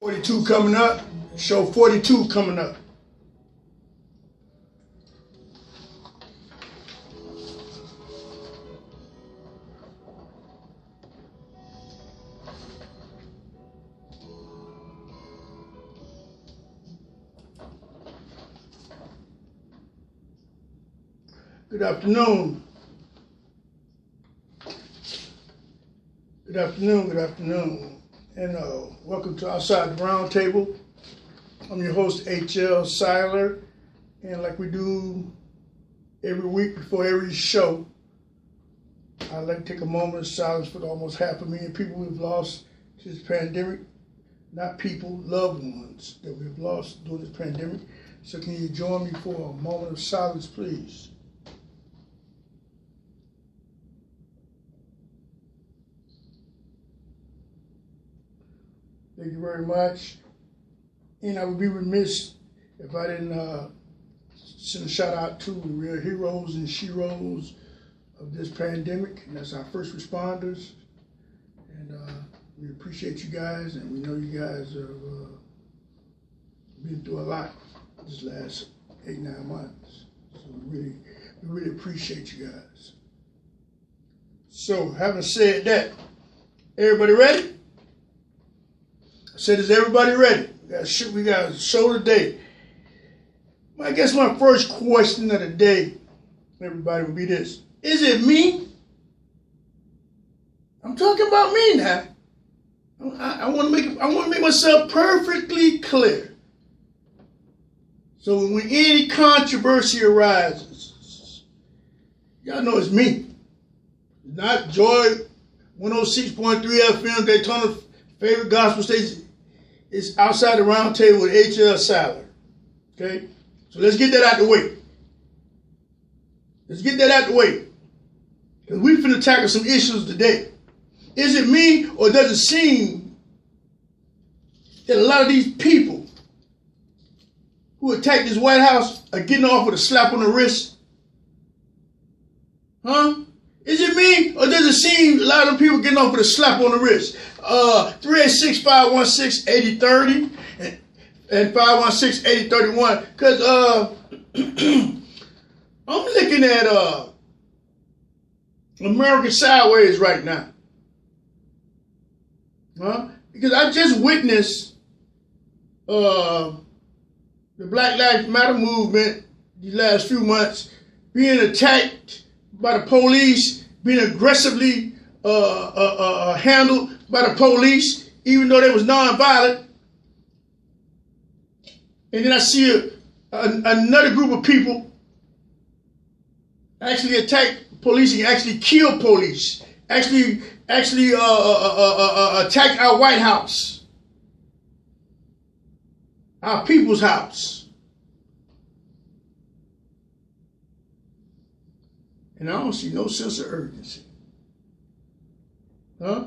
42 coming up. Show 42 coming up. Good afternoon. Good afternoon, good afternoon. And welcome to Outside the Round Table. I'm your host, H.L. Seiler. And like we do every week before every show, I'd like to take a moment of silence for the almost 500,000 people we've lost to this pandemic. Not people, loved ones that we've lost during this pandemic. So can you join me for a moment of silence, please? Thank you very much. And I would be remiss if I didn't send a shout out to the real heroes and sheroes of this pandemic, and that's our first responders. And we appreciate you guys, and we know you guys have been through a lot this last 8-9 months. So we really appreciate you guys. So having said that, everybody ready? I said, is everybody ready? We got a show today. I guess my first question of the day, everybody, would be this. Is it me? I'm talking about me now. I want to make myself perfectly clear. So when any controversy arises, y'all know it's me. Not Joy 106.3 FM, Daytona's favorite gospel station. It's Outside the Round Table with H.L. Seiler. Okay? So let's get that out the way. Let's get that out the way. Because we finna tackle some issues today. Is it me, or does it seem that a lot of these people who attacked this White House are getting off with a slap on the wrist? Huh? Is it me, or does it seem a lot of people getting off with a slap on the wrist? 386-516-8030 and 516-8031. Because I'm looking at America sideways right now. Huh? Because I just witnessed the Black Lives Matter movement these last few months being attacked by the police, being aggressively handled by the police, even though they was nonviolent. And then I see another group of people actually attack police and actually kill police, actually attack our White House, our people's house. And I don't see no sense of urgency. Huh?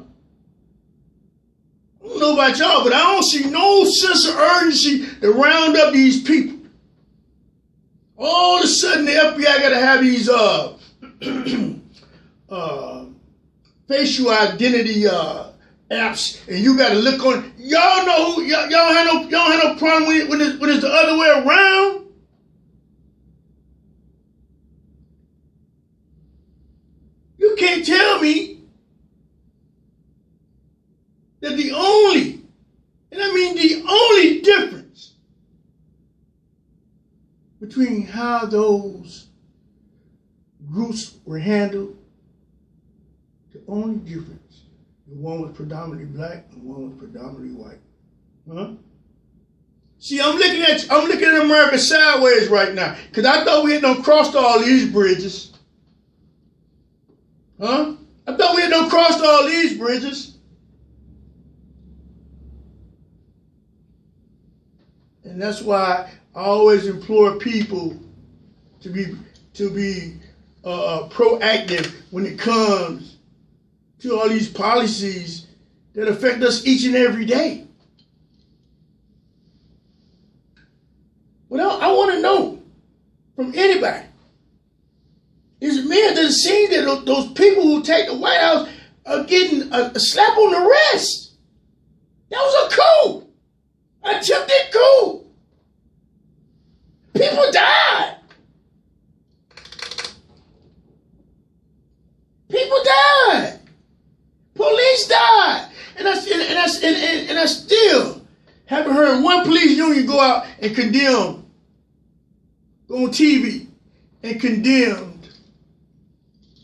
I don't know about y'all, but I don't see no sense of urgency to round up these people. All of a sudden, the FBI got to have these facial identity apps, and you got to look on. Y'all know who y'all have no problem when it's the other way around. You can't tell me that the only, and I mean the only difference between how those groups were handled, the only difference, the one was predominantly black and one was predominantly white. Huh? See, I'm looking at America sideways right now, because I thought we had done crossed all these bridges. Huh? I thought we had done crossed all these bridges. And that's why I always implore people to be proactive when it comes to all these policies that affect us each and every day. Well, I want to know from anybody. Is it me, or does it seem that those people who take the White House are getting a slap on the wrist? That was a coup. People died. People died. Police died. And I still haven't heard one police union go out and condemn, go on TV and condemned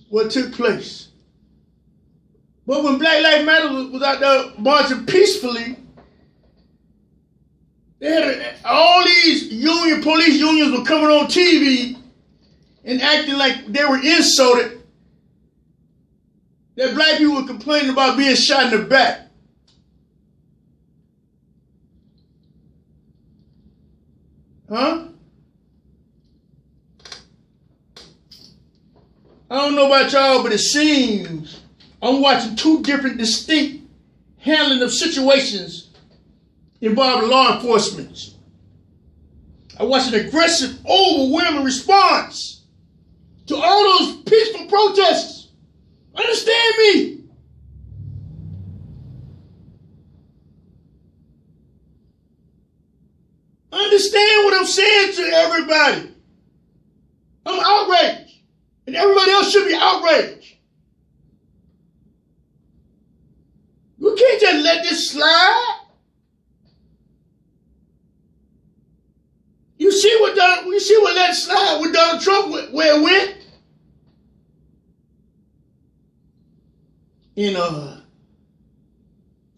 what took place. But when Black Lives Matter was out there marching peacefully, they had all these police unions were coming on TV and acting like they were insulted, that black people were complaining about being shot in the back. Huh? I don't know about y'all, but it seems I'm watching two different distinct handling of situations involving law enforcement. I watched an aggressive, overwhelming response to all those peaceful protests. Understand me? Understand what I'm saying to everybody. I'm outraged. And everybody else should be outraged. You can't just let this slide. You see what let slide with Donald Trump, where it went? And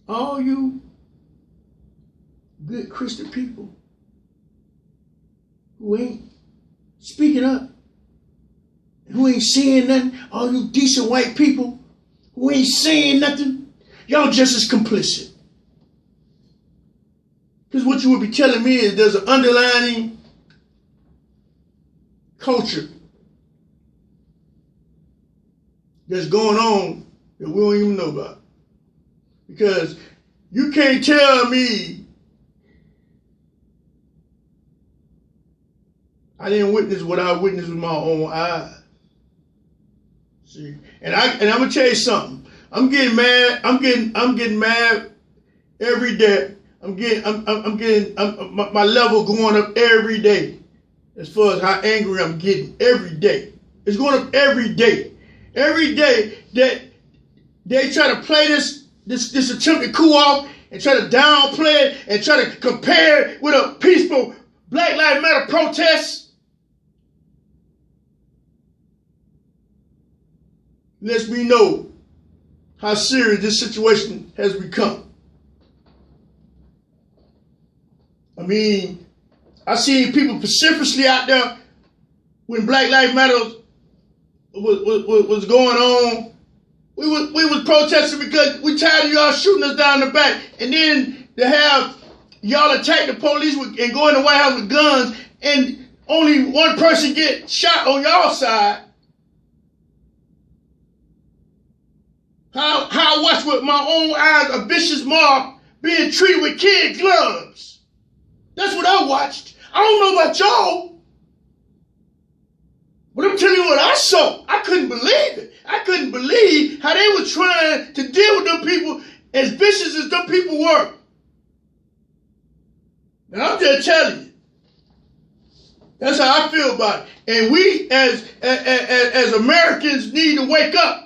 all you good Christian people who ain't speaking up, who ain't saying nothing, all you decent white people who ain't saying nothing, y'all just as complicit. Because what you would be telling me is there's an underlying culture that's going on that we don't even know about. Because you can't tell me I didn't witness what I witnessed with my own eyes. See, and I'm gonna tell you something. I'm getting mad. I'm getting mad every day. My level going up every day as far as how angry I'm getting every day. It's going up every day. Every day that they try to play this attempted coup off and try to downplay it and try to compare it with a peaceful Black Lives Matter protest. Lets me know how serious this situation has become. I mean, I seen people vociferously out there when Black Lives Matter was going on. We was protesting because we tired of y'all shooting us down the back, and then to have y'all attack the police and go in the White House with guns, and only one person get shot on y'all side. How I watched with my own eyes a vicious mob being treated with kid gloves. That's what I watched. I don't know about y'all, but I'm telling you what I saw. I couldn't believe it. I couldn't believe how they were trying to deal with them people as vicious as them people were. Now I'm just telling you. That's how I feel about it. And we as Americans need to wake up.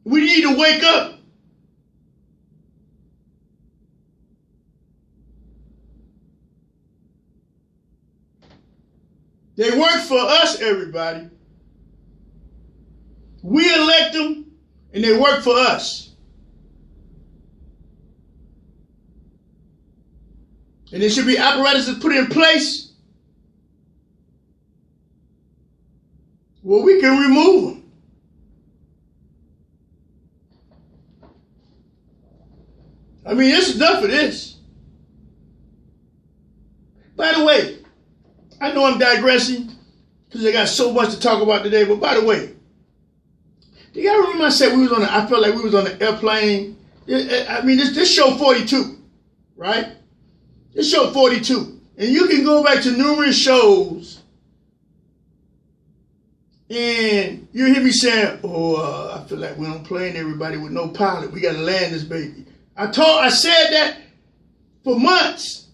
We need to wake up. They work for us, everybody. We elect them, and they work for us. And there should be apparatuses put in place where we can remove them. I mean, it's enough of this. By the way, I know I'm digressing because I got so much to talk about today, but by the way, do y'all remember I said I felt like we was on an airplane? I mean, this show 42, right? This show 42. And you can go back to numerous shows and you hear me saying, I feel like we're on a plane, everybody, with no pilot. We got to land this baby. I said that for months.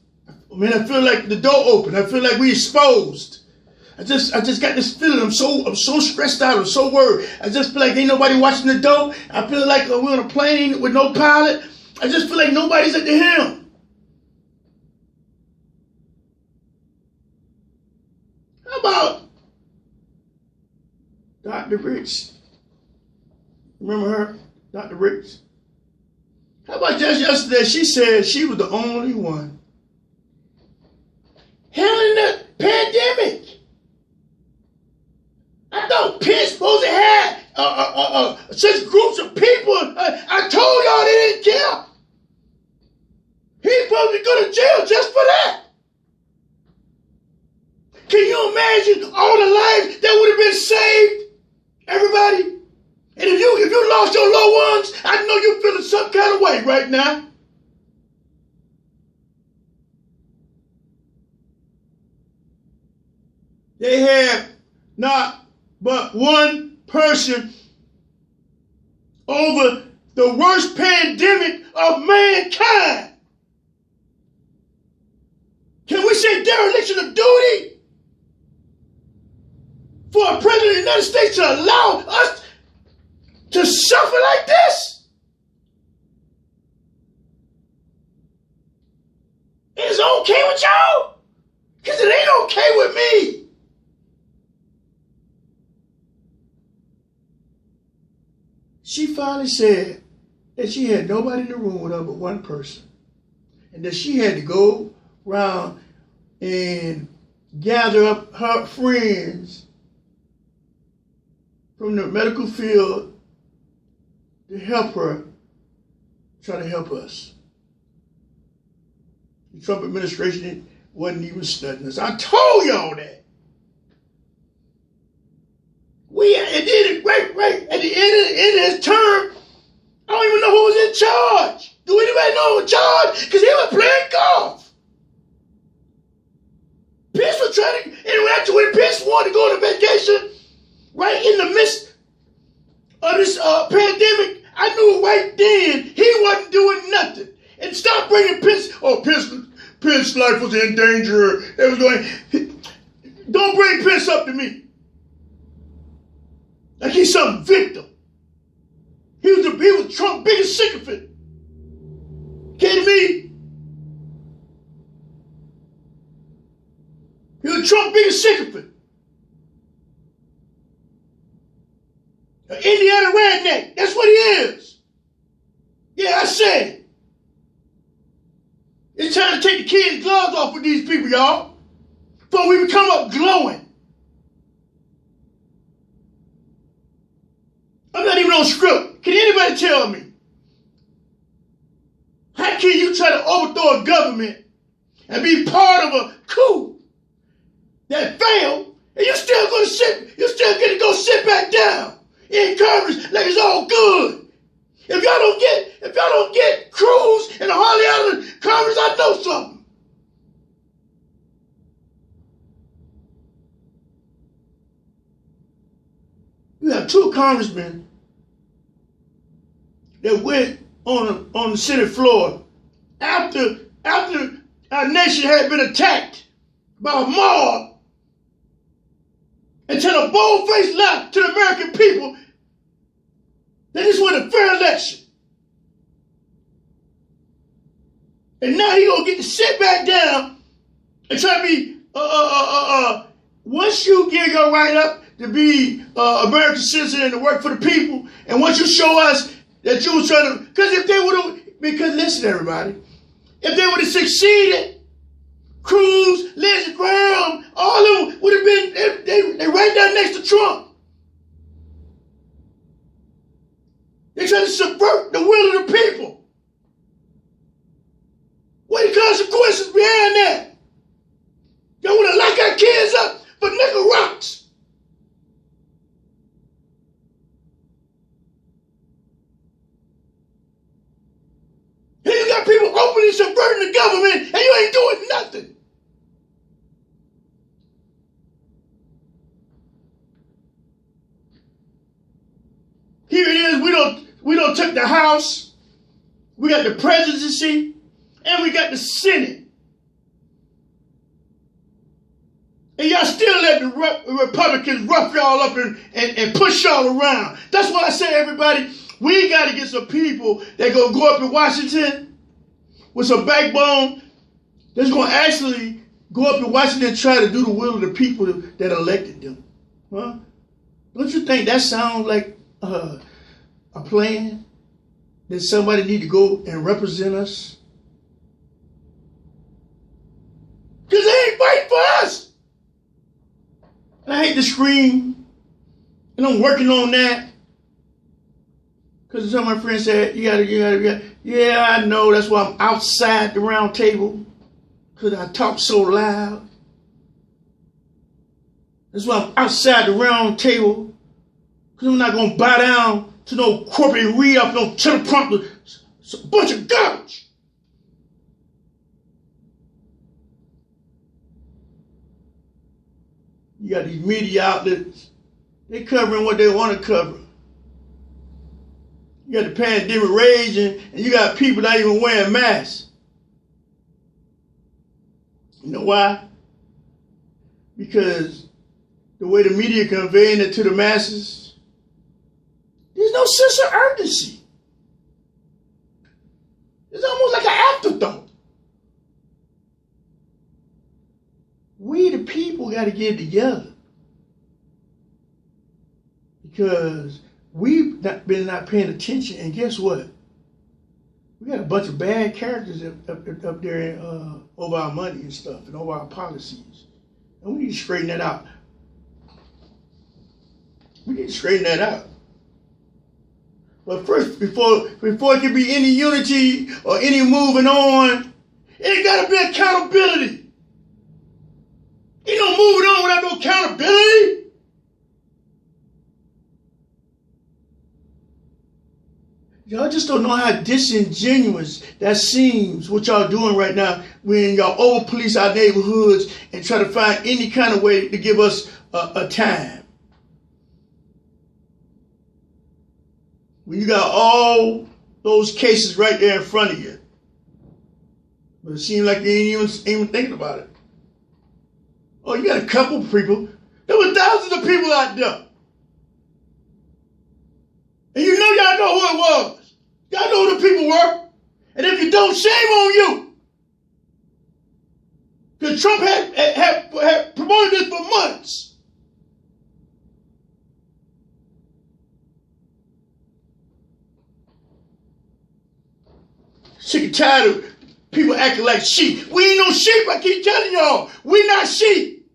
Man, I feel like the door open. I feel like we exposed. I just got this feeling. I'm so stressed out. I'm so worried. I just feel like ain't nobody watching the door. I feel like we're on a plane with no pilot. I just feel like nobody's at the helm. How about Dr. Rich? Remember her? Dr. Rich? How about just yesterday? She said she was the only one handling the pandemic. I thought Pence supposed to have such groups of people. I told y'all they didn't care. He's supposed to go to jail just for that. Can you imagine all the lives that would have been saved? Everybody? And if you lost your loved ones, I know you're feeling some kind of way right now. They have not but one person over the worst pandemic of mankind. Can we say dereliction of duty for a president of the United States to allow us to suffer like this? It's okay with y'all? Because it ain't okay with me. She finally said that she had nobody in the room with her but one person. And that she had to go around and gather up her friends from the medical field to help her try to help us. The Trump administration wasn't even studying us. I told y'all that. It did it right at the end of his term. I don't even know who was in charge. Do anybody know who was in charge? Because he was playing golf. Pence was trying to, and after when Pence wanted to go on a vacation, right in the midst of this pandemic, I knew right then he wasn't doing nothing. And stop bringing Pence. Oh, Pence's life was in danger. It was going. Don't bring Pence up to me like he's some victim. He was Trump's biggest sycophant. Kidding me? He was Trump's biggest sycophant. An Indiana redneck. That's what he is. Yeah, I said it. It's time to take the kids' gloves off with these people, y'all. Before we come up glowing. I'm not even on script. Can anybody tell me? How can you try to overthrow a government and be part of a coup that failed, and you still get to go sit back down in Congress like it's all good? If y'all don't get Cruz and Harley out of Congress, I know something. You have two congressmen that went on the Senate floor after our nation had been attacked by a mob and tell a bold-faced lie to the American people that this was a fair election. And now he gonna get to sit back down and try to be once you give your right up to be American citizen and to work for the people, and once you show us that you was trying to, because listen everybody, if they would have succeeded, Cruz, Lindsey Graham, all of them would have been, they right down next to Trump. They trying to subvert the will of the people. What are the consequences behind that? Y'all want to lock our kids up for nickel rocks. Here you got people openly subverting the government and you ain't doing nothing. Here it is, we don't took the House, we got the presidency, And we got the Senate. And y'all still let the Republicans rough y'all up and push y'all around. That's why I say, everybody, we got to get some people that going to go up in Washington with some backbone that's going to actually go up in Washington and try to do the will of the people that elected them. Huh? Don't you think that sounds like a plan? That somebody need to go and represent us? Because they ain't fighting for us. And I hate to scream, and I'm working on that. Because some of my friends said, you gotta. Yeah, I know, that's why I'm outside the round table. Because I talk so loud. That's why I'm outside the round table. Because I'm not going to bow down to no corporate read-up, no teleprompter. It's a bunch of garbage. You got these media outlets. They covering what they want to cover. You got the pandemic raging, and you got people not even wearing masks. You know why? Because the way the media conveying it to the masses, there's no sense of urgency. It's almost like an afterthought. We the people got to get together. Because we've been not paying attention, and guess what? We got a bunch of bad characters up there over our money and stuff, and over our policies. And we need to straighten that out. We need to straighten that out. But first, before it can be any unity or any moving on, it got to be accountability. Ain't no moving on without no accountability. Y'all just don't know how disingenuous that seems, what y'all doing right now, when y'all over-police our neighborhoods and try to find any kind of way to give us a time. When you got all those cases right there in front of you. But it seems like you ain't even thinking about it. Oh, you got a couple of people. There were thousands of people out there. And you know y'all know who it was. Y'all know who the people were. And if you don't, shame on you. Because Trump had promoted this for months. Sick and tired of people acting like sheep. We ain't no sheep, I keep telling y'all. We not sheep.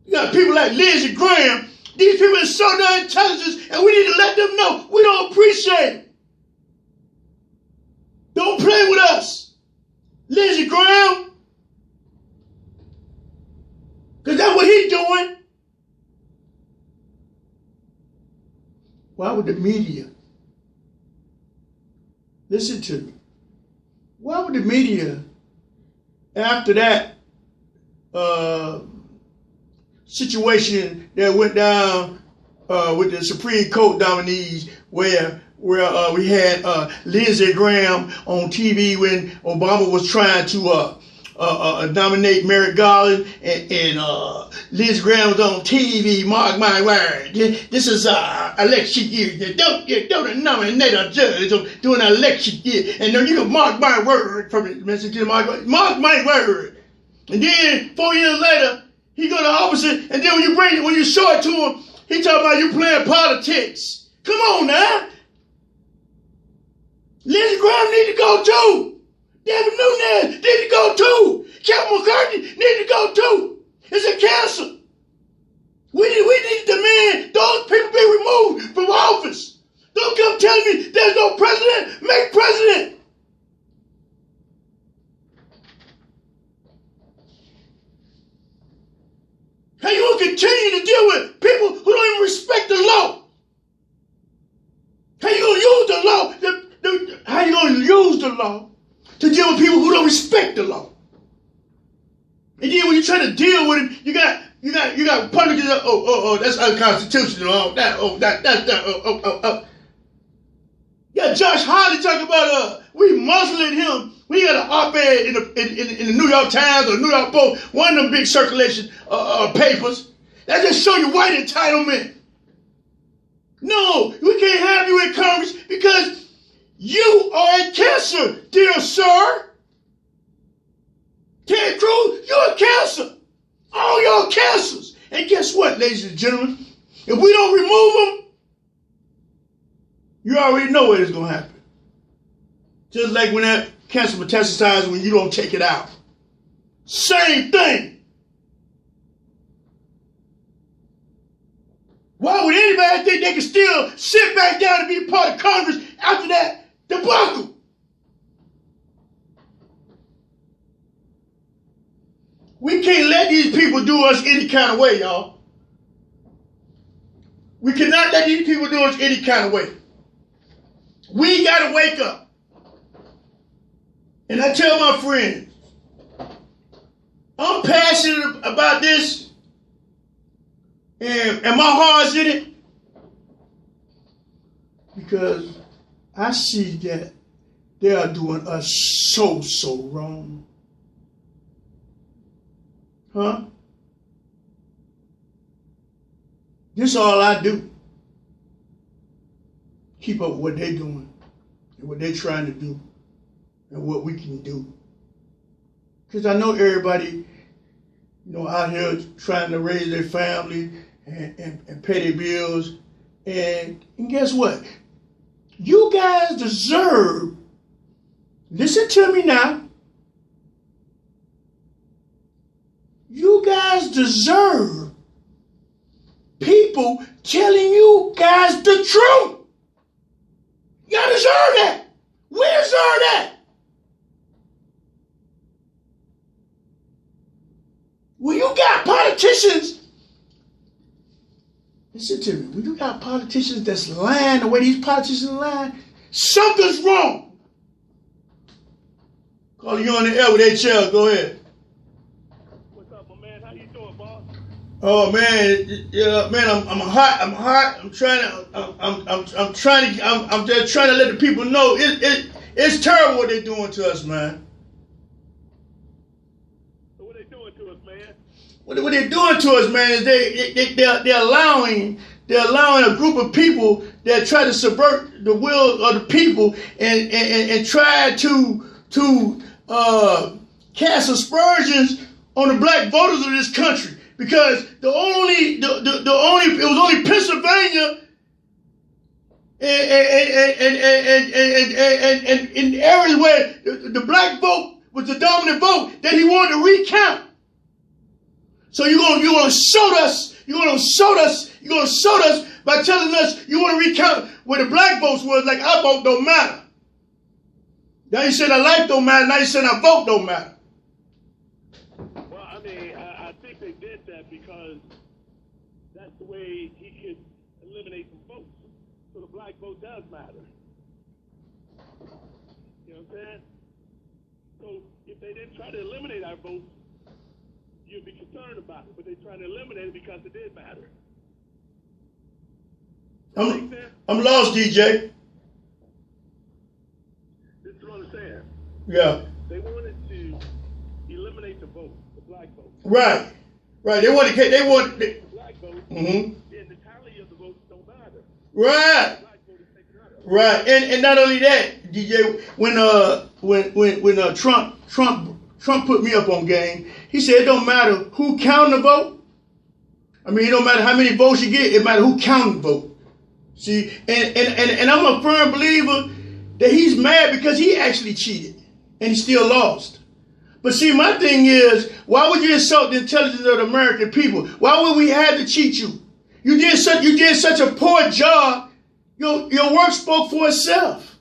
You got people like Lindsey Graham. These people are so damn intelligent, and we need to let them know we don't appreciate it. Don't play with us. Lindsey Graham. Because that's what he's doing. Why would the media, listen to me, why would the media, after that situation that went down with the Supreme Court nominees, where we had Lindsey Graham on TV when Obama was trying to nominate Merrick Garland, and Lindsey Graham was on TV, mark my word, this is election year. Don't nominate a judge during an election year. And you can mark my word from the message to mark my word. And then 4 years later, he go to office, and then when you show it to him, he talking about you playing politics. Come on now. Lindsey Graham need to go too. David Nunes need to go too. Kevin McCarthy need to go too. It's a cancer. We need to demand those people be removed from office. Don't come telling me there's no president. Make president. How you going to continue to deal with people who don't even respect the law? How you going to use the law? How you going to use the law to deal with people who don't respect the law? And then when you try to deal with it, you got Republicans. Oh, that's unconstitutional. Yeah, Josh Hawley talking about we muzzling him. We got an op-ed in the New York Times or New York Post, one of them big circulation papers. That just show you white entitlement. No, we can't have you in Congress because you are a cancer, dear sir. Ted Cruz, you're a cancer. All y'all cancers. And guess what, ladies and gentlemen? If we don't remove them, you already know what is going to happen. Just like when that cancer metastasizes when you don't take it out. Same thing. Why would anybody think they can still sit back down and be part of Congress after that debacle? We can't let these people do us any kind of way, y'all. We cannot let these people do us any kind of way. We got to wake up. And I tell my friends, I'm passionate about this, and my heart's in it, because I see that they are doing us so wrong. Huh? This is all I do. Keep up with what they're doing and what they're trying to do and what we can do. Because I know everybody, out here trying to raise their family and pay their bills. And guess what? You guys deserve, listen to me now, you guys deserve people telling you guys the truth. Y'all deserve that. We deserve that. When you got politicians, listen to me, when you got politicians that's lying the way these politicians lie, something's wrong. Call you on the air with HL, go ahead. What's up, my man? How you doing, boss? Oh man, yeah, man, I'm hot. I'm just trying to let the people know it's terrible what they're doing to us, man. So what they doing to us, man? What they're doing to us, man, is they're allowing a group of people that try to subvert the will of the people and try to cast aspersions on the black voters of this country. Because it was only Pennsylvania and in areas where the black vote was the dominant vote that he wanted to recount. So you're gonna show us by telling us you want to recount where the black votes was, like our vote don't matter. Now you said our life don't matter, now you said our vote don't matter. Well, I mean, I think they did that because that's the way he could eliminate some votes. So the black vote does matter. You know what I'm saying? So if they didn't try to eliminate our votes, you'd be concerned about it. But they tried to eliminate it because it did matter. I'm lost, DJ. This is what I'm saying. Yeah. They wanted to eliminate the vote, the black vote. Right. They want the black vote. Mm-hmm. And the tally of the votes don't matter. Right. The black vote is taken out of. Right. And not only that, DJ, when Trump put me up on game, he said it don't matter who counted the vote. I mean, it don't matter how many votes you get, it matters who counted the vote. See, and I'm a firm believer that he's mad because he actually cheated and he still lost. But see, my thing is, why would you insult the intelligence of the American people? Why would we have to cheat you? You did such a poor job. Your work spoke for itself.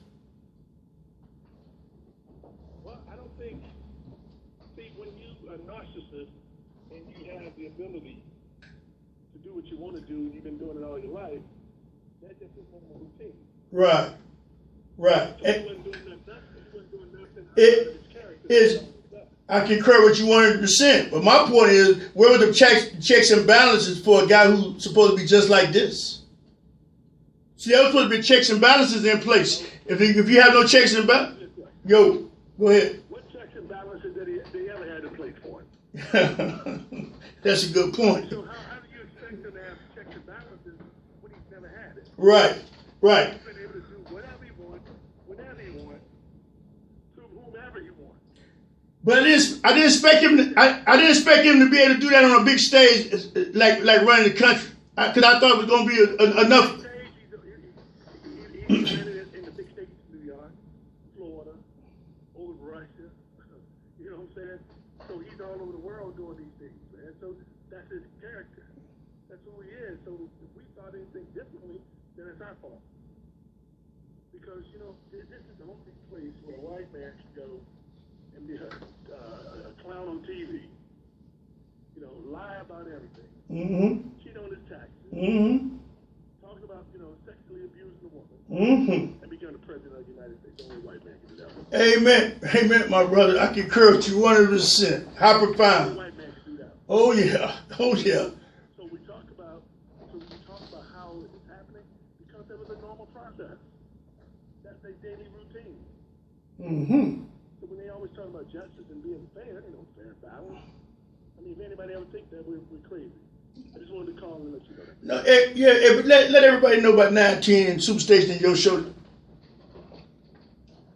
Well, I don't think. See, when you are a narcissist and you have the ability to do what you want to do, and you've been doing it all your life, that just is normal routine. Right. So he wasn't doing nothing. I concur with you 100%. But my point is, where were the checks and balances for a guy who's supposed to be just like this? See, there was supposed to be checks and balances in place. If you have no checks and balances, yo, go ahead. What checks and balances did they ever had in place for him? That's a good point. So how do you expect him to have checks and balances when he's never had it? Right, right. He's been able to do whatever he wants, whenever he wants, to whomever he wants. But I didn't expect him. I didn't expect him to be able to do that on a big stage, like running the country. Because I thought it was going to be enough. He's in the big states, New York, Florida, over Russia. You know what I'm saying? So he's all over the world doing these things, man. So that's his character. That's who he is. So if we thought anything differently, then it's our fault. Because, you know, this is the only place where a white man can go and be a clown on TV. You know, lie about everything. Mm-hmm. Cheat on his taxes. Mm-hmm. Talk about, you know, sexually abusing a woman. Mm-hmm. And become the president of the United States. Only white man can do that. Amen. Amen, my brother. I concur with you 100%. How profound. Only white man can do that. Oh, yeah. Oh, yeah. So we talk about how it's happening because it was a normal process. That's their daily routine. Mm-hmm. So when they always talk about justice and being fair, you know, fair and balanced. I mean, if anybody ever think that, we're crazy. I just wanted to call and let you know that. No, but let everybody know about 910 and Superstation and your show.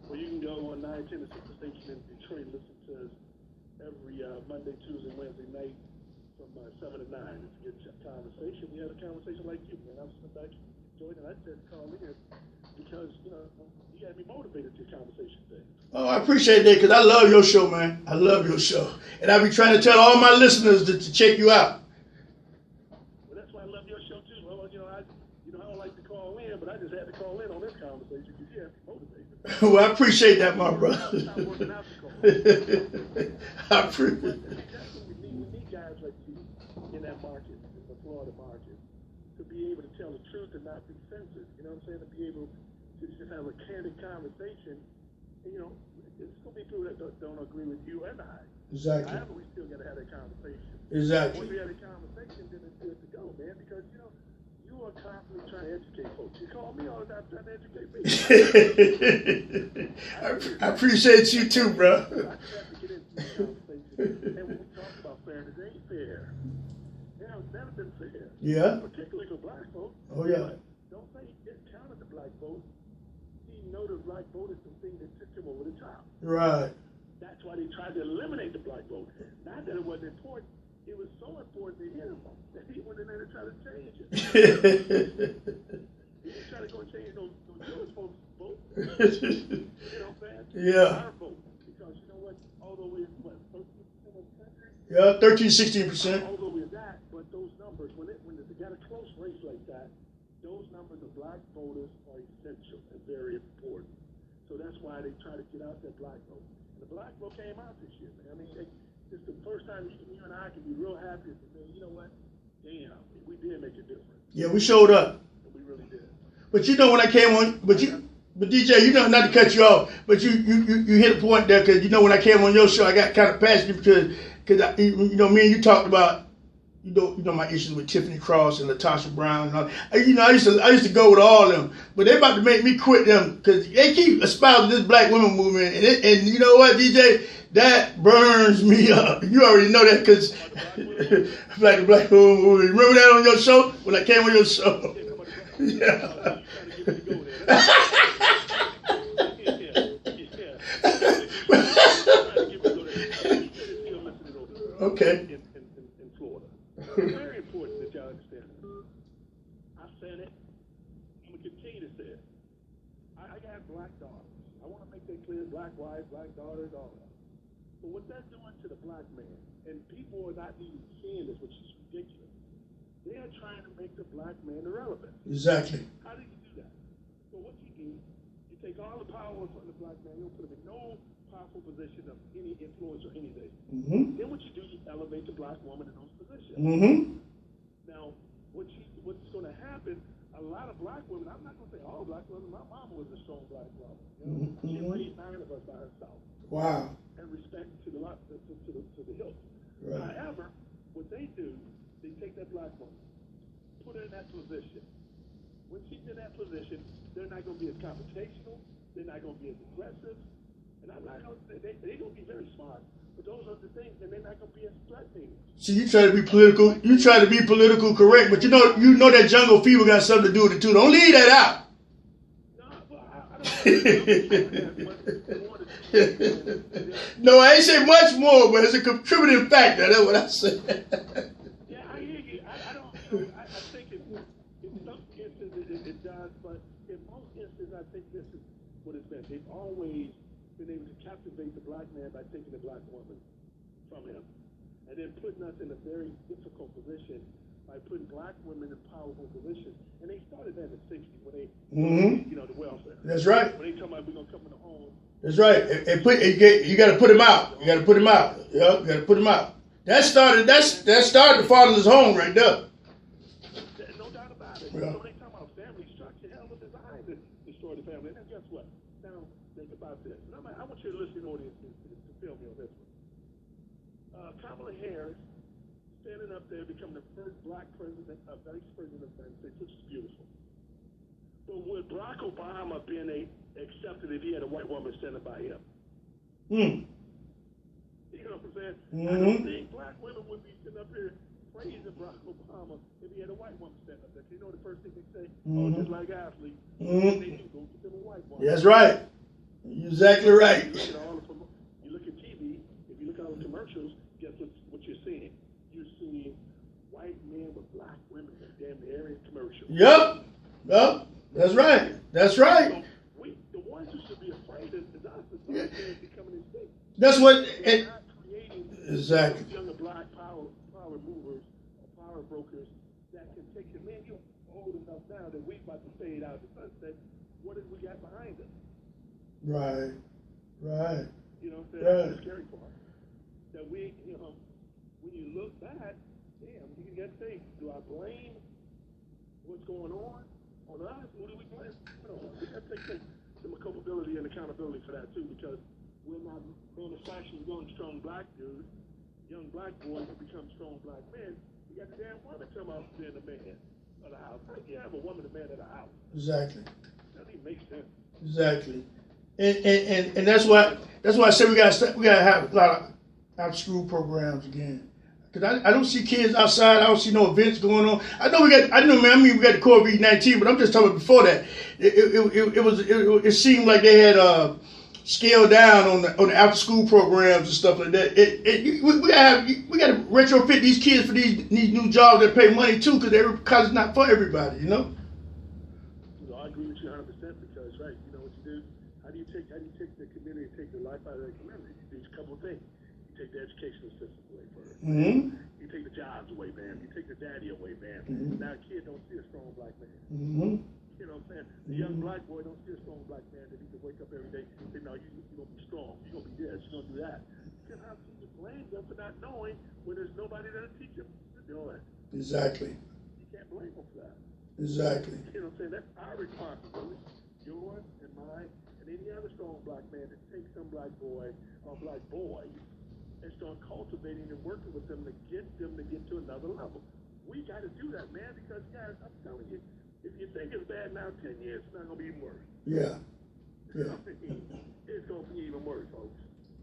Well, you can go on 910 and Superstation in Detroit and listen to us every Monday, Tuesday, Wednesday night from 7 to 9. It's a good conversation. We had a conversation like you, man. I was sitting back enjoying it. I said, call in because, you know, you got me motivated to your conversation today. Oh, I appreciate that because I love your show, man. I love your show. And I be trying to tell all my listeners to check you out. Well, that's why I love your show, too. Well, you know, I don't like to call in, but I just had to call in on this conversation because you have me motivated. Well, I appreciate that, my brother. Stop working out the call. I appreciate it. That's what we need guys like you in that market, in the Florida market, to be able to tell the truth and not be censored. You know what I'm saying? To be able to just have a candid conversation. And, you know, it's going to be people that don't agree with you and I. Exactly. However, we still got to have that conversation. Exactly. Once we have a conversation, then it's good to go, man. Because, you know, you are constantly trying to educate folks. You call me all the time trying to educate me. I appreciate you too, bro. I just have to get into the conversation. And when we talk about fairness, it ain't fair. It has never been fair. Yeah. Particularly for black folks. Oh, yeah. But don't say he discounted the black vote. He know the black vote is the thing that took him over the top. Right. That's why they tried to eliminate the black vote. Not that it wasn't important. It was so important to him that he went in there to try to change it. He didn't try to go and change those Jewish folks' vote. You know what I'm saying? Yeah. Our vote. Because you know what? Although we're, 13% of the country? Yeah, 13-16%. Although we're that, but those numbers, when they got a close race like that, those numbers of black voters are essential and very important. So that's why they try to get out that black vote. And the black vote came out this year, man. I mean, it's the first time you and I can be real happy to say, you know what? Damn, we did make a difference. Yeah, we showed up. And we really did. But you know when I came on, but DJ, you know, not to cut you off, but you hit a point there because you know when I came on your show, I got kind of passionate because you know me and you talked about you know my issues with Tiffany Cross and Latasha Brown and all. You know I used to go with all of them, but they about to make me quit them because they keep espousing this black women movement and you know what, DJ, that burns me up. You already know that because black women movement. Remember that on your show when I came on your show? Yeah. Okay. In Florida. It's very important that y'all understand this. I said it. I'm going to continue to say it. I got black daughters. I want to make that clear. Black wives, black daughters, all that. But what that's doing to the black man, and people are not even seeing this, which is ridiculous. They are trying to make the black man irrelevant. Exactly. How do you do that? So what you do, you take all the power from the black man, you don't put him in no powerful position of any influence or anything. Mm-hmm. Then what you do, you elevate the black woman in those positions. Mm-hmm. Now, what's going to happen, a lot of black women, I'm not going to say all black women, my mama was a strong black woman. You know? Mm-hmm. She raised 9 of us by herself. Wow. And respect to the hilt. Right. However, what they do, they take that black woman, put her in that position, when she's in that position, they're not going to be as confrontational. They're not going to be as aggressive. And I'm not going to, they're going to be very smart. But those are the things, and they're not going to be as threatening. See, you try to be political. You try to be political correct, but you know that jungle fever got something to do with it too. Don't leave that out. No, I ain't say much more, but it's a contributing factor. That's what I said. Yeah, I hear you. I don't. I think in some instances it does, but in most instances, I think this is what it's been. They've always been able to captivate the black man by taking the black woman from him, and then putting us in a very difficult position by putting black women in powerful positions. And they started that in the 60s when they, the welfare. That's right. When they talking about we're going to come in the home. That's right. You got to put him out. You got to put him out. Yep, you got to put him out. That started the fatherless home right there. No doubt about it. Yeah. So they talk about family structure. Hell, was designed to destroy the family. And guess what? Now, think about this. And I want your listening audience to feel me on this one. Kamala Harris standing up there, becoming the first black president, vice president of the United States, which is beautiful. But would Barack Obama been accepted if he had a white woman standing by him? You know what I'm saying? I don't think black women would be sitting up here praising Barack Obama if he had a white woman standing up there. You know the first thing they say? Oh, just like athletes. They do go get them a white woman. That's right. You're exactly right. You look at TV, if you look at all the commercials, guess what you're seeing? You're seeing white men with black women in damn near every commercial. Yep. That's right. That's right. So the ones who should be afraid is us. It's us becoming in state. That's what. We're not creating Exactly. younger black power movers or power brokers that can take the man. You're old enough now that we're about to fade out of the sunset. What have we got behind us? Right. You know what I'm saying? That's the scary part. That we, when you look back, damn, you got to say, do I blame what's going on us? Who do we blame? We got to take some culpability and accountability for that too, because we're not manufacturing young, strong black dudes, young black boys who become strong black men. We got the damn woman come out being the man of the house. How can you have a woman, the man of the house? Exactly. That doesn't even make sense. Exactly. And that's why I said we gotta have a lot of after school programs again. Cause I don't see kids outside. I don't see no events going on. I know we got the COVID-19, but I'm just talking before that. It seemed like they had scaled down on the after school programs and stuff like that. We got to retrofit these kids for these new jobs that pay money too, because it's not for everybody, you know. I agree with you 100% because right, you know what you do. How do you take the community and take the life out of that community? You do a couple of things. You take the educational system away first. You take the jobs away, man. You take the daddy away, man. Now a kid don't see a strong black man. You know what I'm saying? The young black boy don't see a strong black man that he can wake up every day and say, no, you're going to be strong. You're going to be this. You're going to do that. You can have to blame them for not knowing when there's nobody that'll teach them to do it. Exactly. You can't blame them for that. Exactly. You know what I'm saying? That's our responsibility. Yours and mine and any other strong black man that takes some black boy or black boy and start cultivating and working with them to get to another level. We got to do that, man, because, guys, I'm telling you, if you think it's bad now, 10 years, it's not going to be even worse. Yeah. It's going to be even worse, folks.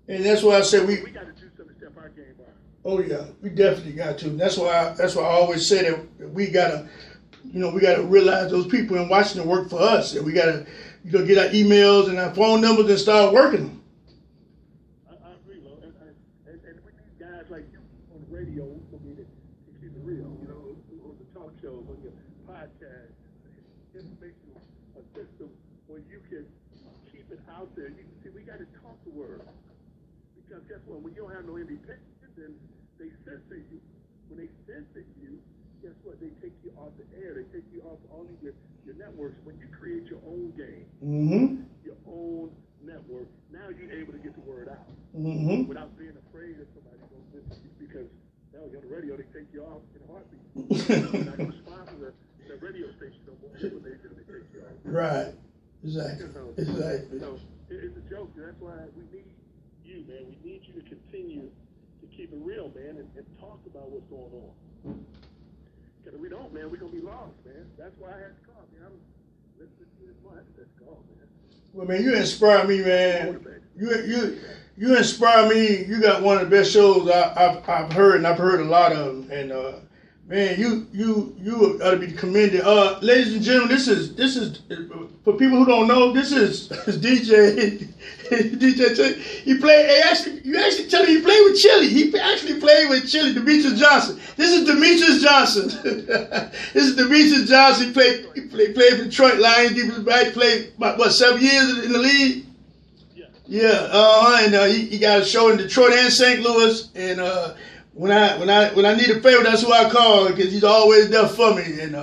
And that's why I said we got to do something to step our game up. Oh yeah, we definitely got to. That's why I always say that we gotta realize those people in Washington work for us. That we gotta, get our emails and our phone numbers and start working them. I agree, Lo. And we need guys like you on the radio for me to keep it real. On the talk shows, on your podcast, informational system where you can keep it out there. We got to talk the word. Because guess what? When you don't have no independence, then they censor you. When they censor you, guess what? They take you off the air. They take you off all of your networks. When you create your own game, your own network, now you're able to get the word out without being afraid that somebody's going to listen to you. Because now you're on the radio, they take you off in a heartbeat. They're not going to sponsor the radio station no more. That's what they do. They take you off. Right. Exactly. Exactly. So it's a joke. That's why we need you, man. We need you to continue to keep it real, man, and talk about what's going on. Because if we don't, man, we're going to be lost, man. That's why I had to call, man. I'm listening to this one. Let's call, man. Well, man, you inspire me, man. You inspire me. You got one of the best shows I've heard, and I've heard a lot of them. And man, you ought to be commended. Ladies and gentlemen, this is for people who don't know. This is DJ DJ. You actually tell me he played with Chili. He actually played with Chili. Demetrius Johnson. This is Demetrius Johnson. This is Demetrius Johnson. He played for Detroit Lions. He played about 7 years in the league. Yeah. And he got a show in Detroit and St. Louis. And when I need a favor, that's who I call, because he's always there for me, and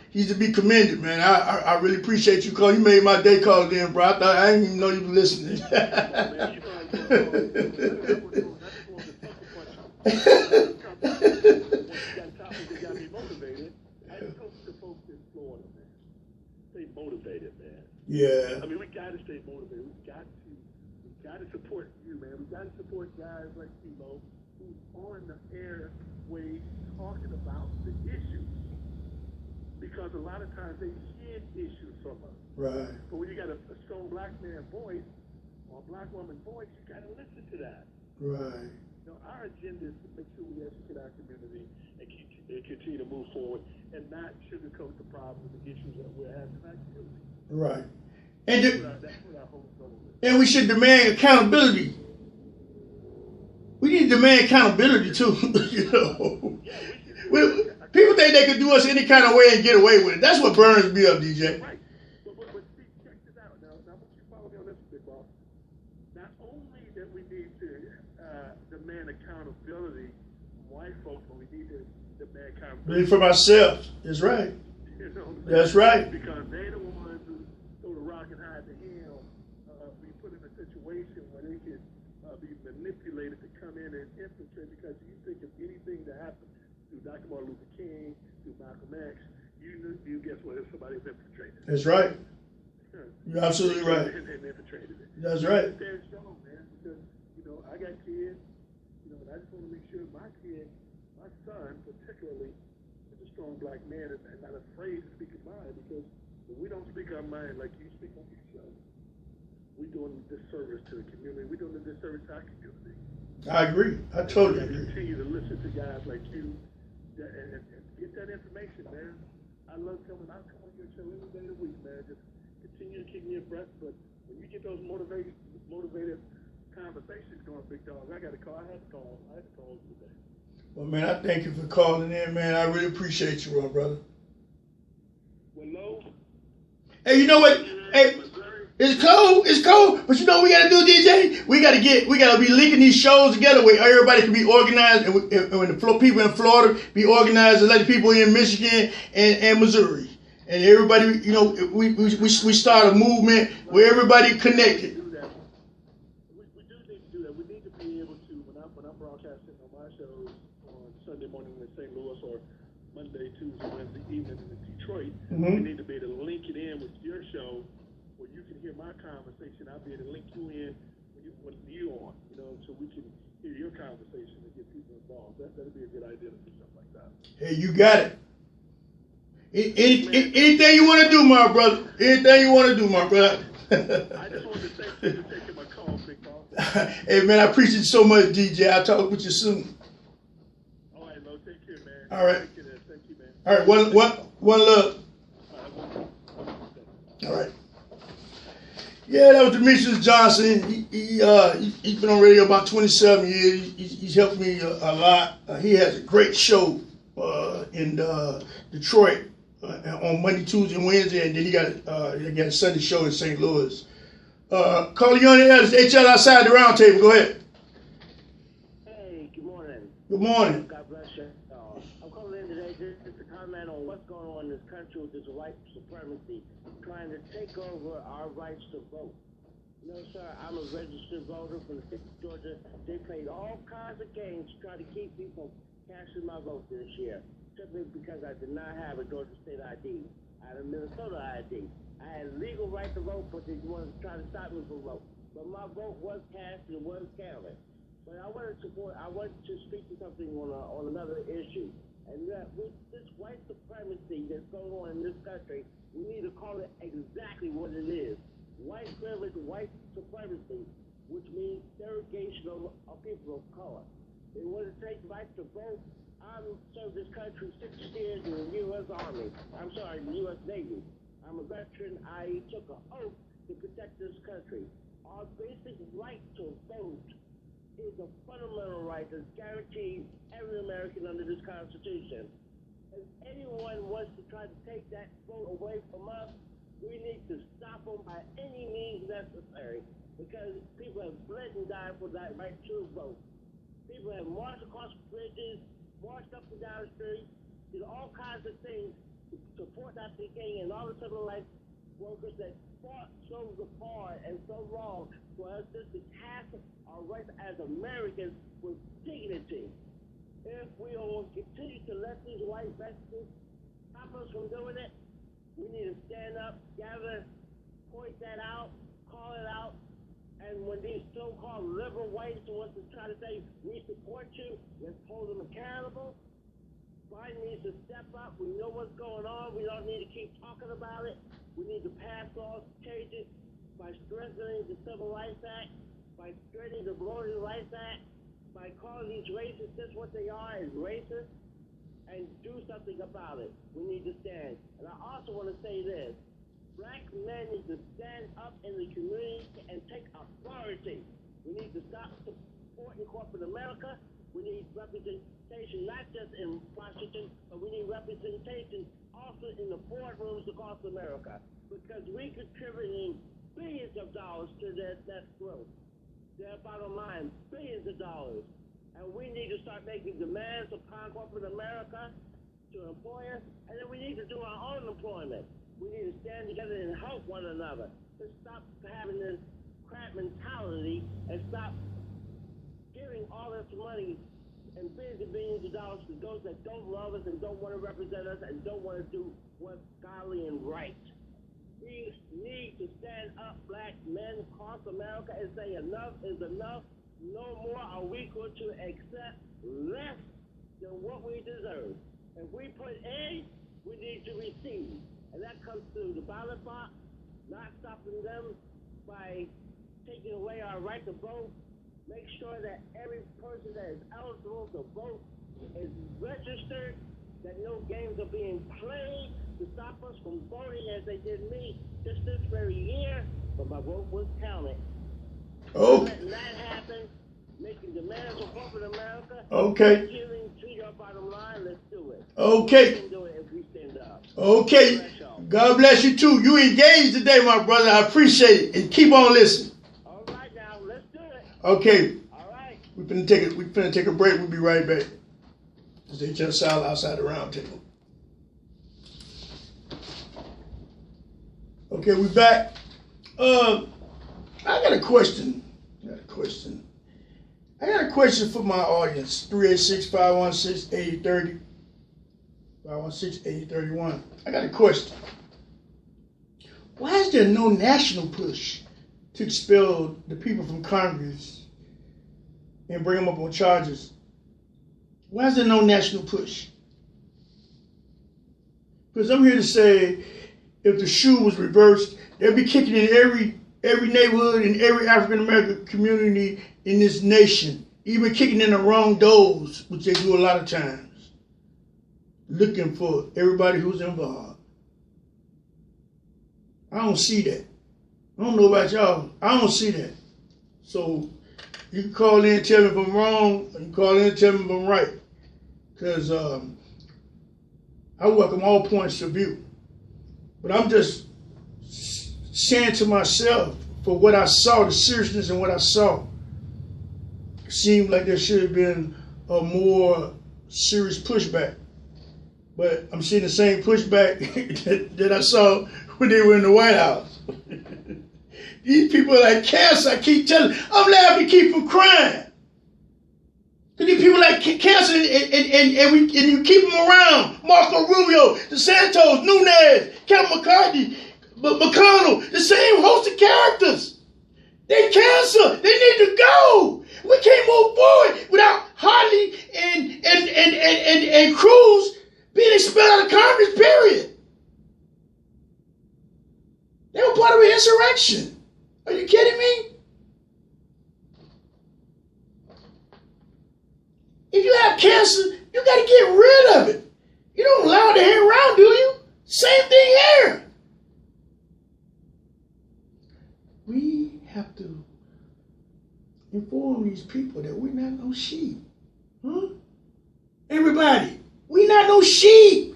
he's to be commended, man. I really appreciate you calling. You made my day calling in, bro. I didn't even know you were listening. Stay motivated, man. Yeah. I mean, we got to stay motivated. We got to support you, man. We got to support guys like Timo, who's on the airways talking about the issues, because a lot of times they hid issues from us. Right. But when you got a strong black man voice or a black woman voice, you got to listen to that. Right. You know, our agenda is to make sure we educate our community and continue to move forward and not sugarcoat the problems and the issues that we're having in our community. Right. That's what our whole goal is. And we should demand accountability. We need to demand accountability too. You know, people think they could do us any kind of way and get away with it. That's what burns me up, DJ. Right. But see, check this out. Now, I want you to follow me on this, big boss. Not only that we need to demand accountability from white folks, but we need to demand accountability For myself. That's right. You know, that's right. Because they're the ones who throw the rock and hide the hand, be put in a situation where they can be manipulated to come in and infiltrate. Because you think of anything that happened to Dr. Martin Luther King, to Malcolm X, you guess what? If somebody's infiltrated. That's right. You're absolutely right. And infiltrated it. That's right. It's their show, man. Because I got kids, and I just want to make sure my kid, my son particularly, is a strong black man and not afraid to speak his mind. Because if we don't speak our mind like you speak on your show, we're doing a disservice to the community. We're doing a disservice to our community. I agree. I totally agree. Continue to listen to guys like you and get that information, man. I love coming out on your show every day of the week, man. Just continue to keep me abreast. But when you get those motivated conversations going, big dog, I got to call. I had to call you today. Well, man, I thank you for calling in, man. I really appreciate you, my brother. Well, Lo. Hey, you know what? Hey, it's cold. But you know what we got to do, DJ? We got to be linking these shows together where everybody can be organized, and when the people in Florida be organized, and let the people in Michigan and Missouri. And everybody, we start a movement where everybody connected. We do need to do that. We need to be able to, when I'm broadcasting on my shows on Sunday morning in St. Louis or Monday, Tuesday, Wednesday evening in Detroit, we need to be able to link it in with your show where you can hear my conversation. I'll be able to link you in when you're on, so we can hear your conversation and get people involved. That'd be a good idea to do something like that. Hey, you got it. Anything you want to do, my brother. Anything you want to do, my brother. I just wanted to thank you for taking my call, big boss. Hey, man, I appreciate you so much, DJ. I'll talk with you soon. All right, Lo, take care, man. All right. Thank you, man. All right, one love. All right. Yeah, that was Demetrius Johnson. He's been on radio about 27 years. He's helped me a lot. He has a great show in Detroit on Monday, Tuesday, and Wednesday, and then he got a Sunday show in St. Louis. Corleone Ellis, HL Outside the Roundtable. Go ahead. Hey, good morning. Good morning. God bless you. I'm calling in today just to comment on what's going on in this country with this white supremacy trying to take over our rights to vote. Sir, I'm a registered voter from the state of Georgia. They played all kinds of games to try to keep me from casting my vote this year, simply because I did not have a Georgia State ID. I had a Minnesota ID. I had a legal right to vote, but they wanted to try to stop me from voting. But my vote was cast and was counted. But I wanted to speak to something on another issue. And with this white supremacy that's going on in this country, we need to call it exactly what it is. White privilege, white supremacy, which means derogation of people of color. They want to take right to vote. I served this country 6 years in the U.S. Army. I'm sorry, the U.S. Navy. I'm a veteran. I took an oath to protect this country. Our basic right to vote is a fundamental right that's guaranteed every American under this Constitution. If anyone wants to try to take that vote away from us, we need to stop them by any means necessary, because people have bled and died for that right to vote. People have marched across bridges, marched up and down the street, did all kinds of things to support Dr. King and all the civil rights workers that fought so hard and so long for us just to cast our rights as Americans with dignity. If we will continue to let these white bastards stop us from doing it, we need to stand up, gather, point that out, call it out. And when these so-called liberal whites want to try to say, we support you, let's hold them accountable. Biden needs to step up. We know what's going on. We don't need to keep talking about it. We need to pass laws, change it by strengthening the Civil Rights Act, by strengthening the Voting Rights Act, by calling these racists just what they are, as racist, and do something about it. We need to stand. And I also want to say this. Black men need to stand up in the community and take authority. We need to stop supporting corporate America. We need representation not just in Washington, but we need representation also in the boardrooms across America, because we're contributing billions of dollars to that growth. Their bottom line, billions of dollars. And we need to start making demands upon corporate America to employ us, and then we need to do our own employment. We need to stand together and help one another. Let's stop having this crap mentality and stop giving all this money and billions of dollars to those that don't love us and don't want to represent us and don't want to do what's godly and right. We need to stand up, black men across America, and say enough is enough. No more are we going to accept less than what we deserve. If we put A, we need to receive. And that comes through the ballot box, not stopping them by taking away our right to vote. Make sure that every person that is eligible to vote is registered, that no games are being played to stop us from voting as they did me just this very year, but my vote was counted. Oh. Letting that happen, making demands on corporate America, okay. giving to your bottom line, let's do it. Okay. We can do it if we stand up. Okay. God bless you too. You engaged today, my brother. I appreciate it. And keep on listening. All right now, let's do it. Okay. All right. We finna take a break. We'll be right back. They just outside the round table. Okay, we back. I got a question. I got a question for my audience. 386-516-8030. 516-8031. I got a question. Why is there no national push to expel the people from Congress and bring them up on charges? Why is there no national push? Because I'm here to say, if the shoe was reversed, they'd be kicking in every neighborhood and every African American community in this nation, even kicking in the wrong doors, which they do a lot of times, looking for everybody who's involved. I don't see that. I don't know about y'all. I don't see that. So you can call in and tell me if I'm wrong, and call in and tell me if I'm right. Because I welcome all points of view. But I'm just saying to myself, for what I saw, the seriousness in what I saw, it seemed like there should have been a more serious pushback. But I'm seeing the same pushback that I saw when they were in the White House. These people are like cancer. I keep telling them, I'm laughing to keep from crying. Because these people like cancer, and you keep them around. Marco Rubio, DeSantis, Nunes, Kevin McCarthy, McConnell, the same host of characters. They cancer. They need to go. We can't move forward without Harley and Cruz being expelled out of Congress, period. They were part of an insurrection. Are you kidding me? If you have cancer, you got to get rid of it. You don't allow it to hang around, do you? Same thing here. We have to inform these people that we're not no sheep. Huh? Everybody, we're not no sheep.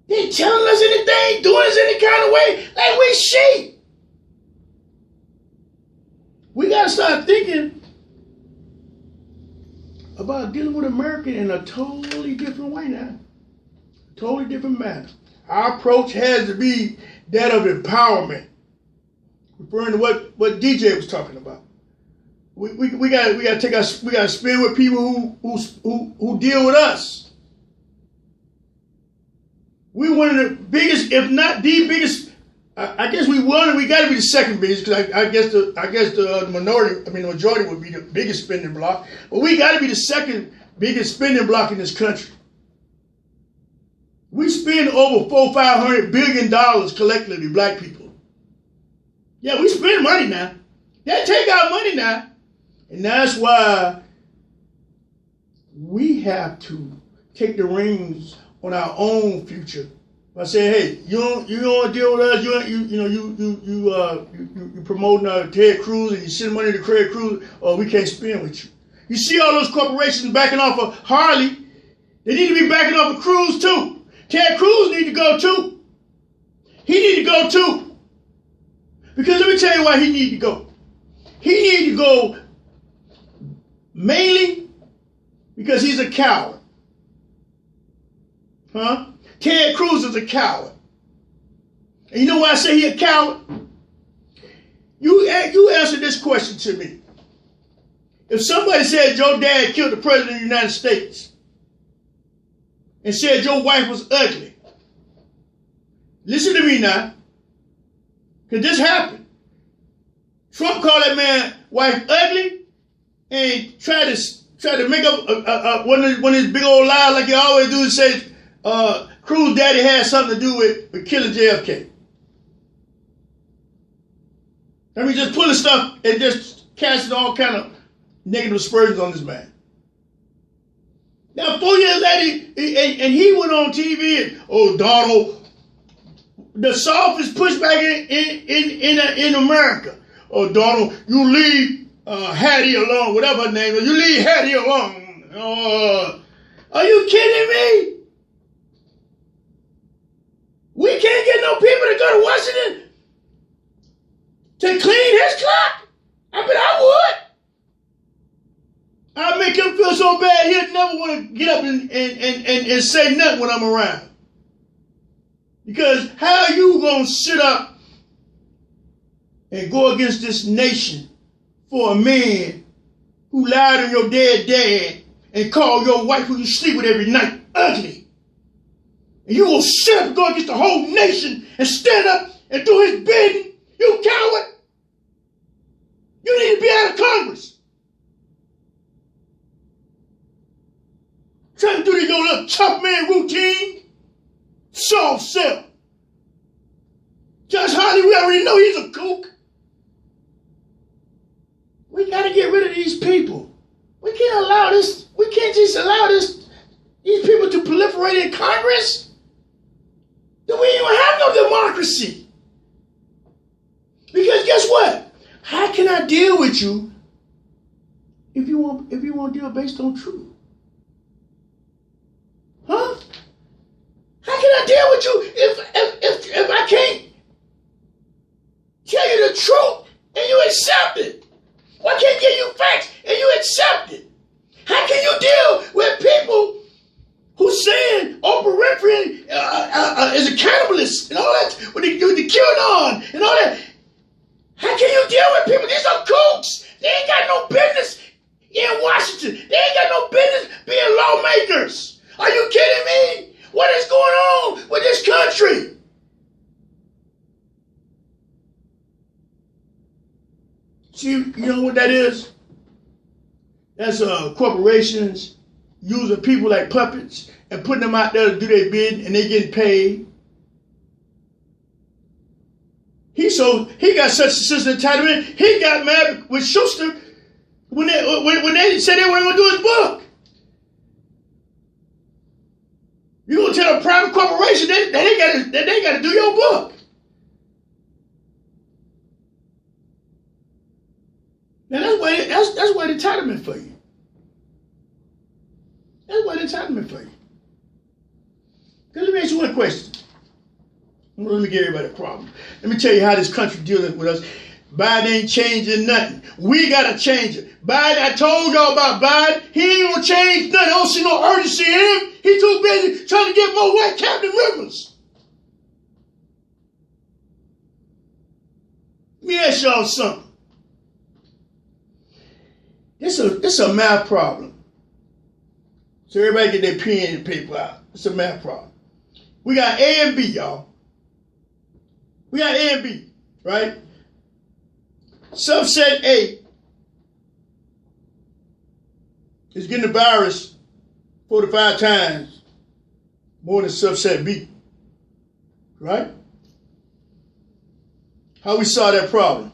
They ain't telling us anything, doing us any kind of way, like we sheep. We got to start thinking about dealing with America in a totally different way now. Totally different manner. Our approach has to be that of empowerment. Referring to what DJ was talking about. We gotta spend with people who deal with us. We're one of the biggest, if not the biggest. I guess we got to be the second biggest, because I guess the majority would be the biggest spending block. But we got to be the second biggest spending block in this country. We spend over $400-500 billion collectively, black people. Yeah, we spend money now. They take our money now. And that's why we have to take the reins on our own future. By saying, hey, you don't deal with us. You promoting Ted Cruz and you send money to Ted Cruz, or we can't spend with you. You see all those corporations backing off of Harley. They need to be backing off of Cruz too. Ted Cruz need to go too. He need to go too. Because let me tell you why he need to go. He need to go mainly because he's a coward. Huh? Ted Cruz is a coward. And you know why I say he's a coward? You answer this question to me. If somebody said your dad killed the president of the United States and said your wife was ugly, listen to me now, because this happened. Trump called that man's wife ugly and tried to make up one of his big old lies like he always do, and say Cruz daddy had something to do with killing JFK. I mean, just pulling stuff and just casting all kind of negative aspersions on this man. Now, 4 years later, and he went on TV and, oh, Donald, the softest pushback in America. Oh, Donald, you leave Hattie alone, whatever her name is. You leave Hattie alone. Are you kidding me? We can't get no people to go to Washington to clean his clock. I bet I would. I'd make him feel so bad he'd never want to get up and say nothing when I'm around. Because how are you going to sit up and go against this nation for a man who lied on your dead dad and called your wife who you sleep with every night ugly? And you will sit up and go against the whole nation and stand up and do his bidding? You coward! You need to be out of Congress. Trying to do your little tough man routine. Soft self. Josh Harley, we already know he's a kook. We got to get rid of these people. We can't allow this. We can't just allow these people to proliferate in Congress. Then we don't have no democracy. Because guess what? How can I deal with you if you want to deal based on truth? Huh? How can I deal with you if I can't tell you the truth and you accept it? Why can't I give you facts and you accept it? How can you deal with people who saying Oprah Winfrey is a cannibalist and all that, with the QAnon and all that? How can you deal with people? These are kooks. They ain't got no business in Washington. They ain't got no business being lawmakers. Are you kidding me? What is going on with this country? See, you know what that is? That's corporations using people like puppets and putting them out there to do their bid, and they getting paid. He got such a sense of entitlement. He got mad with Schuster when they said they weren't going to do his book. You gonna tell a private corporation that they got to do your book? Now that's why the entitlement for you. That's why the entitlement for you. Because let me ask you one question. Let me give everybody a problem. Let me tell you how this country dealing with us. Biden ain't changing nothing. We gotta change it. Biden, I told y'all about Biden. He ain't gonna change nothing. I don't see no urgency in him. He too busy trying to get more white cabinet members. Let me ask y'all something. It's a math problem. So everybody get their pen and paper out. It's a math problem. We got A and B, y'all. We got A and B, right? Subset A is getting the virus 4 to 5 times more than subset B, right? How we solve that problem?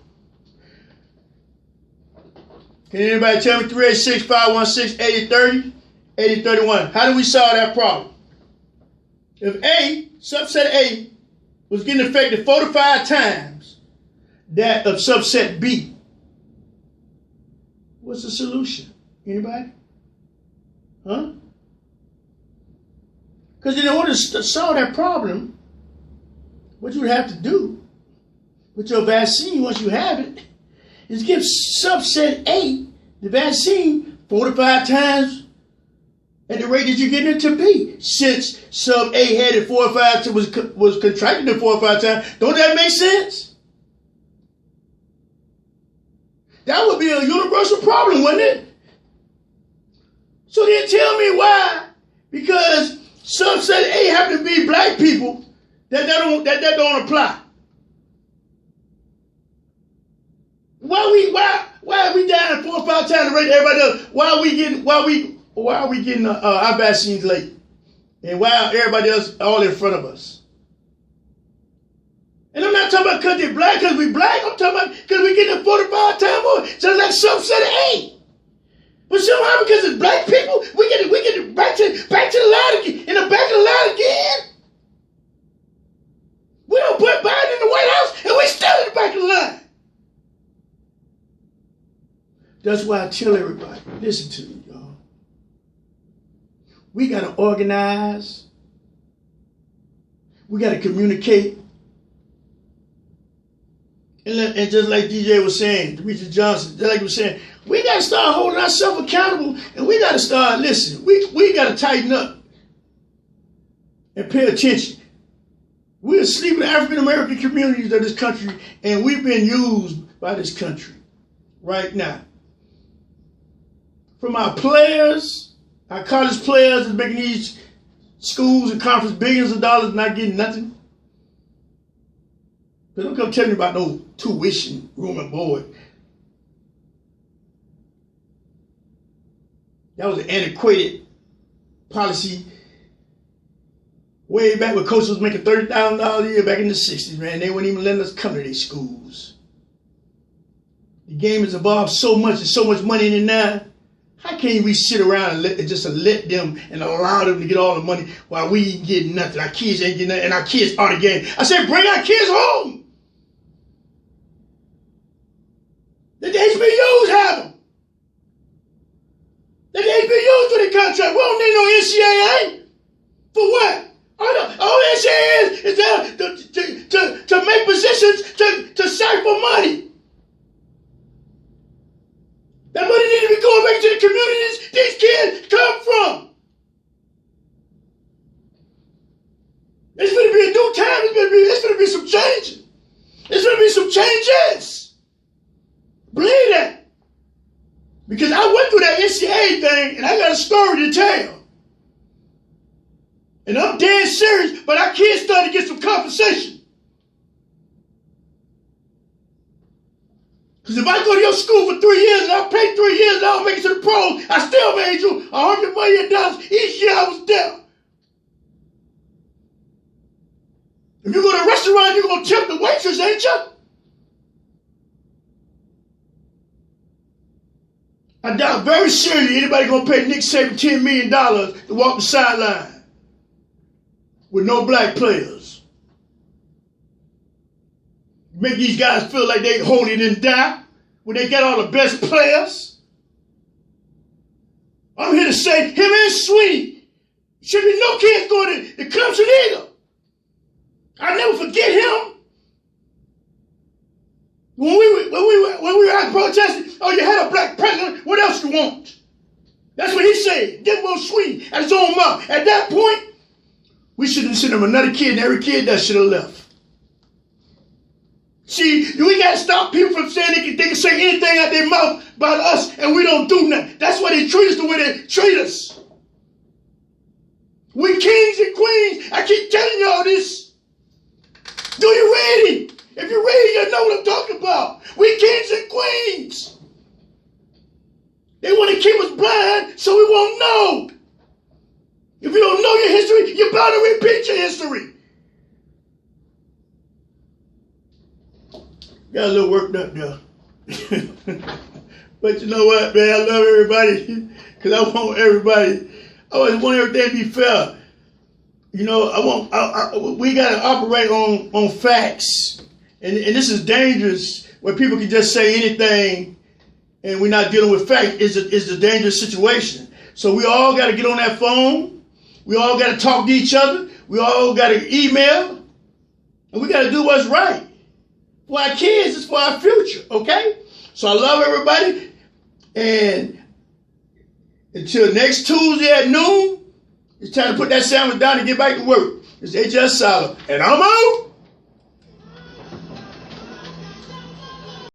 Can anybody tell me 386-516-8030, 8031? How do we solve that problem? If A, subset A, was getting affected 4 to 5 times that of subset B, what's the solution? Anybody? Huh? Because in order to solve that problem, what you would have to do with your vaccine once you have it is give subset A the vaccine 4 to 5 times at the rate that you're getting it to be. Since sub A had it 4 or 5 times, was contracted it 4 or 5 times, don't that make sense? That would be a universal problem, wouldn't it? So then tell me why, because subset A happen to be black people, that don't apply. Why are we dying 4 or 5 times the rate everybody else? Why are we getting our vaccines late? And why are everybody else all in front of us? And I'm not talking about because they're black, because we black. I'm talking about because we're getting 4 to 5 times more. So that's subset A. But somehow because it's black people, we get it back to the line again, in the back of the line again. We don't put Biden in the White House, and we still in the back of the line. That's why I tell everybody, listen to me, y'all. We got to organize. We got to communicate. And just like DJ was saying, Demetrius Johnson, just like he was saying, we got to start holding ourselves accountable, and we got to start listening. We got to tighten up and pay attention. We're asleep in the African-American communities of this country, and we've been used by this country right now. From our players, our college players that's making these schools and conferences billions of dollars not getting nothing. But don't come tell me about no tuition, room and board. That was an antiquated policy way back when coaches was making $30,000 a year back in the 60s, man. They wouldn't even letting us come to their schools. The game has evolved so much, there's so much money in it now. How can we sit around and just let them and allow them to get all the money while we ain't getting nothing? Our kids ain't getting nothing, and our kids are the game. I said, bring our kids home. Let the HBUs have them. Let the HBUs do the contract. We don't need no NCAA. For what? All NCAA is there to make positions to siphon money. That money need to be going back to the communities these kids come from. It's going to be a new time. It's going to be some changes. It's going to be some changes. Believe that. Because I went through that NCAA thing, and I got a story to tell. And I'm dead serious, but our kids started to get some compensation. Because if I go to your school for 3 years and I pay 3 years and I don't make it to the pros, I still made you $100 million each year I was there. If you go to a restaurant, you're going to tip the waitress, ain't you? I doubt very seriously anybody going to pay Nick Saban $10 million to walk the sideline with no black players. Make these guys feel like they holy didn't die when they got all the best players. I'm here to say him and Sweeney should be no kids going to Clemson either. I never forget him. When we were out protesting, oh, you had a black president, what else you want? That's what he said. Didn't want Sweeney at his own mouth. At that point, we should have sent him another kid, and every kid that should have left. See, we got to stop people from saying they can say anything out their mouth about us, and we don't do nothing. That's why they treat us the way they treat us. We kings and queens. I keep telling y'all this. Do you ready? If you're ready, you know what I'm talking about. We kings and queens. They want to keep us blind so we won't know. If you don't know your history, you're bound to repeat your history. Got a little worked up there. But you know what, man? I love everybody because I want everybody. I always want everything to be fair. You know, we got to operate on facts. And this is dangerous where people can just say anything and we're not dealing with facts. It's a dangerous situation. So we all got to get on that phone. We all got to talk to each other. We all got to email. And we got to do what's right. For our kids, it's for our future, okay? So I love everybody. And until next Tuesday at noon, it's time to put that sandwich down and get back to work. It's H.S. Sala. And I'm out.